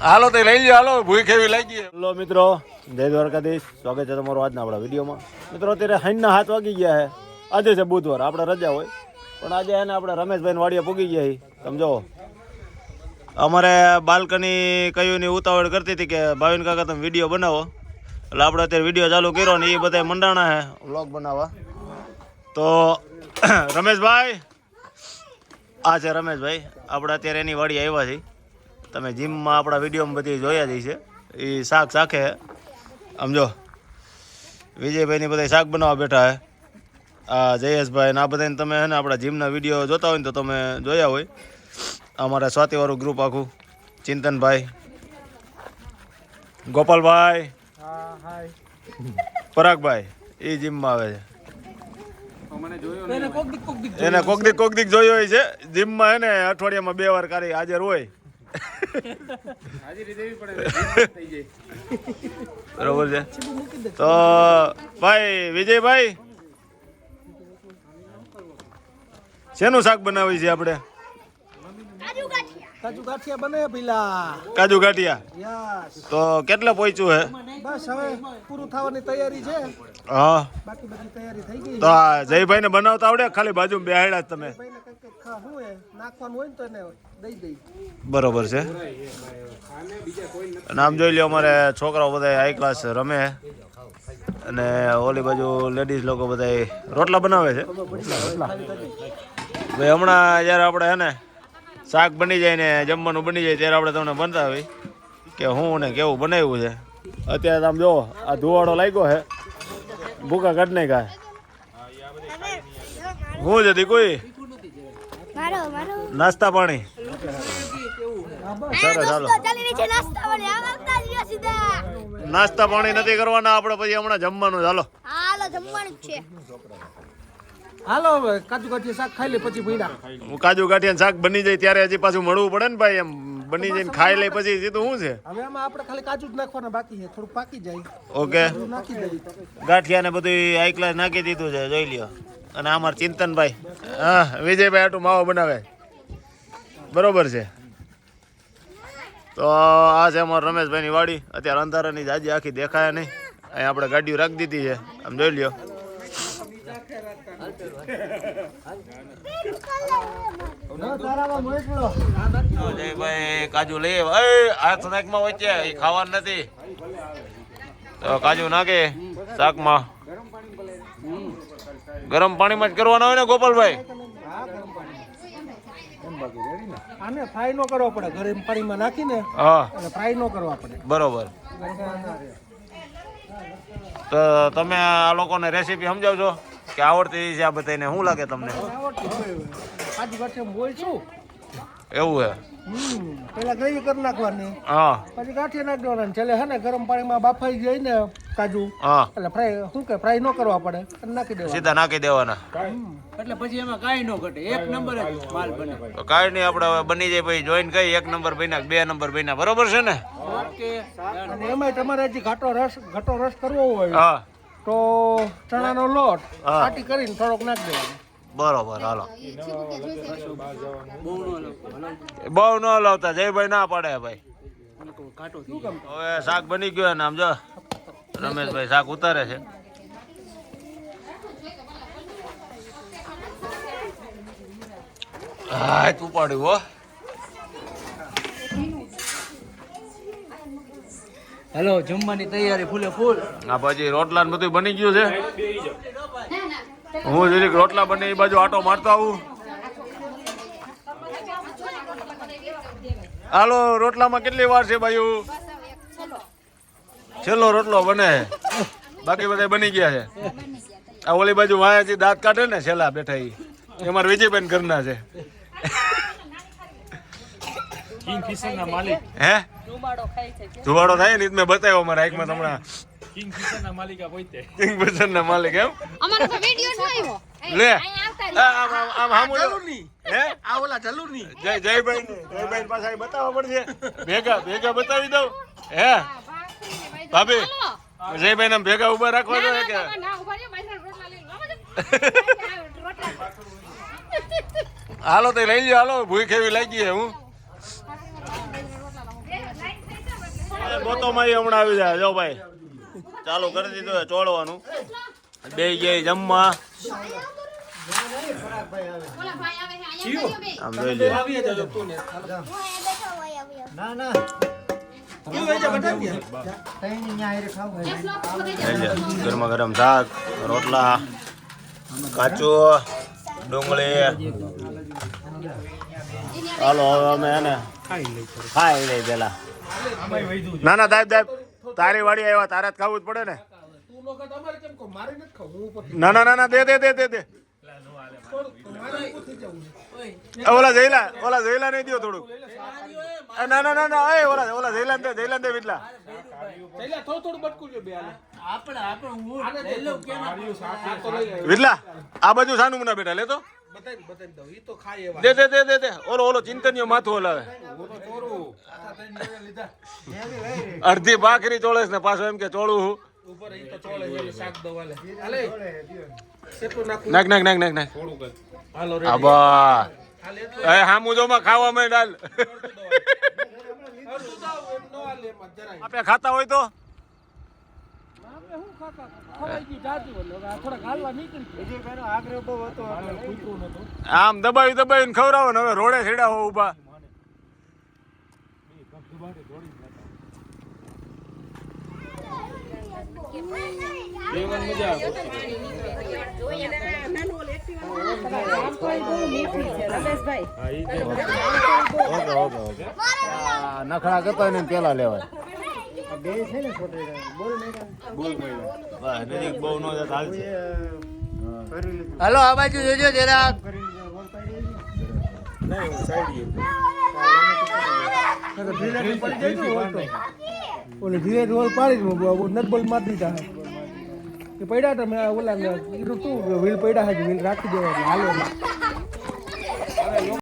હાલો તે લઈ લ્યો, હાલો ભૂખ એવી લાગી. હેલો મિત્રો, જય દ્વારકાધીશ, સ્વાગત છે તમારું આજના આપણા વિડીયોમાં. મિત્રો અત્યારે સાંજના 7 વાગી ગયા છે. આજે છે બુધવાર, આપણે રજા હોય, પણ આજે એને આપણે રમેશભાઈ વાડીએ પૂગી ગયા. તમે જો અમારે બાલ્કની કયું ની ઉતાવળ કરતી હતી કે ભાવિન કાકા તમે વિડીયો બનાવો, એટલે આપણે અત્યારે વિડીયો ચાલુ કર્યો ને એ બધા મંડાણા છે વ્લોગ બનાવવા. તો રમેશભાઈ, આ છે રમેશભાઈ, આપણે અત્યારે એની વાડી આવ્યા છીએ. તમે જીમમાં આપણા વિડીયોમાં બધી જોયા જ છે. એ શાક શાખે આમ જો વિજયભાઈની બધા શાક બનાવવા બેઠા છે. આ જયેશભાઈ ને આ બધાને તમે છે ને આપણા જીમના વિડીયો જોતા હોય ને તો તમે જોયા હોય. અમારા સ્વાતિવાળું ગ્રુપ આખું, ચિંતનભાઈ, ગોપાલભાઈ, પરાગભાઈ એ જીમમાં આવે છે. એને કોક દીક જોયો હોય છે જીમમાં. એને અઠવાડિયામાં 2 વાર કાર્ય હાજર હોય. બરોબર છે. તો ભાઈ વિજયભાઈ, શેનું શાક બનાવી છે આપણે? કાજુ ગાંઠિયા બને પેલા. કાજુ ગાંઠિયા. તો કેટલા પહોંચ્યું હે? બસ હવે પૂરું થવાની તૈયારી છે. હા, બાકી બધી તૈયારી થઈ ગઈ. તો આ જયભાઈ ને બનાવતા આવડે? ખાલી બાજુ બેહાડ્યા તમે? નાખવાનું હોય ને તો એને દઈ દઈ. બરોબર છે. નામ જોઈ લ્યો, અમારે છોકરાઓ બધા હાઈ ક્લાસ રમે અને ઓલી બાજુ લેડીઝ લોકો બધા રોટલા બનાવે છે. ભાઈ હમણાં જ્યારે આપણે હે ને શાક બની જાય ને જમવાનું બની જાય ત્યારે આપણે તમને બતાવી કે હું ને કેવું બનાવ્યું છે. અત્યારે તમે જો આ ધુવાડો લાગ્યો છે, ભૂકા કાઢ નહીં કાય. હું જતી કોઈ નાસ્તા પાણી? સરસ, ચાલો. નાસ્તા પાણી નથી કરવાના આપણે, પછી હમણાં જમવાનું. ચાલો હાલો હવે કાજુ ગાંઠિયા શાક ખાઈ લે પછી ભીડા. હું કાજુ ગાંઠિયા શાક બની જાય ત્યારે હજી પાછું મળવું પડે ને ભાઈ. એમ બની જાય ખાઈ લે પછી સીધું શું છે? હવે આમાં આપણે ખાલી કાજુ જ નાખવાના બાકી છે, થોડું પાકી જાય. ઓકે, નાખી દઈએ. ગાંઠિયા ને બધું હાઈ ક્લાસ નાખી દીધું છે, જોઈ લ્યો. અને અમાર ચિંતનભાઈ, હા વિજયભાઈ આટલું માવો બનાવે. બરોબર છે. તો આ છે અમારા રમેશભાઈની વાડી. અત્યારે અંધારાની જાજી આખી દેખાય નહીં. અહીં આપણે ગાડીઓ રાખી દીધી છે, આમ જોઈ લ્યો. જયભાઈ કાજુ લઈ હાથ નાકમાં વચ્ચે, એ ખાવાનું નથી. તો કાજુ નાખે શાકમાં. ગરમ પાણીમાં જ કરવાના હોય ને ગોપાલભાઈ? આને ફ્રાય નો કરવો પડે, ગરમ પાણીમાં નાખીને હા, અને ફ્રાય નો કરવા પડે. બરોબર. તો તમે આ લોકોને રેસીપી સમજાવજો કે આવડતી છે આ બધાને? શું લાગે તમને? કાજુ ગાંઠિયા બોલ છું એવું હે? પેલા ગ્રેવી કરી નાખવાની, હા, પછી ગાંઠિયા નાખી દેવાના. છેલ્લે હે ને ગરમ પાણીમાં બાફાઈ જાય ને કાજુ, હા, એટલે ફ્રાય શું કે ફ્રાય નો કરવા પડે, નાખી દેવાના. સીધા નાખી દેવાના. એટલે પછી એમાં કાંઈ નો ઘટે, એક નંબર જ માલ બને. તો કાંઈ નહીં, આપણે હવે બની જાય પછી જોઈને કઈ 1 નંબર બન્યા 2 નંબર બન્યા. બરોબર છે ને? ઓકે. અને એમાંય તમારે હજી ઘાટો રસ કરવો હોય હા, તો ચણાનો લોટ કાટી કરીને થોડોક નાખી દેવાનો. બરોબર. હાલો, બહુ ન લાવતા, જયભાઈ ના પાડે ભાઈ. હવે શાક બની ગયું ને આમ જો રમેશભાઈ શાક ઉતારે છે. હા, તું પાડ્યું હો. હેલો, જમવાની તૈયારી ફૂલે ફૂલ. આ પછી રોટલા ને બધું બની ગયું છે. હું જરીક રોટલા બને એ બાજુ આટો મારતો આવું. હાલો, રોટલામાં કેટલી વાર છે બાજુ? છેલ્લો રોટલો બને, બાકી બધા બની ગયા છે. આ ઓલી બાજુ વાયાથી દાંત કાઢે ને છેલ્લા બેઠા એ અમારા વિજયબેન ઘરના છે. હે ધુવાડો થાય ને મેં બતાવ્યો મારા આંખમાં હમણાં. કિંગફિશર ના માલિક એમ લે આમ હામુ હે આ ઓલા જલુની જયભાઈ પાસે બતાવવા પડશે. ભેગા બતાવી દઉં હે ભાભી? જયભાઈ ને ભેગા ઉભા રાખવા જોઈએ કે હાલો તે લઈ લ્યો હાલો ભૂખ એવી લાગી હે હું ગોતોમાં હમણાં આવી જાય જો ભાઈ ચાલુ કરી દીધું છે ચોળવાનું બે ગયા જમવા આમ જોઈ લે ગરમા ગરમ શાક રોટલા કાચું ડુંગળી હાલો હવે અમે એને ખાઈ લઈ પેલા ના ના દાબ દાબ તારી વાડી આવ્યા તારે જ ખાવું જ પડે ને ના ના ના ના દે દે દે દે દે ઓલા જઈલા નહીં દો થોડુંક ના ના ના ના એ ઓલા જઈલાન દે વિટલા વિટલા આ બાજુ સાનું મુના બેટા લેતો દે દે દે દે દે ઓલો ચિંતનીયો માથું હલાવે અડધી ભાખરી ચોળેસ ને પાછો એમ કે ચોળું નાખ નાખ નાખ નાખ નાખ આબા એ હામુ જોમાં ખાવા માં ડાલ આપે ખાતા હોય તો આમ દબાવી દબાવીને ખવડાવો ને હવે રોડે છેડા હો ઉભા નખરા કરતા ને પેલા લેવાય બહુ નો ચાલશે હાલો આ બાજુ જોજો જરા ઓલે ધીરે રોલ પાડી નટબોલ મારી દીધા પડ્યા તમે ઓલા તું વ્હીલ પડ્યા છે વ્હીલ રાખી દેવા હાલો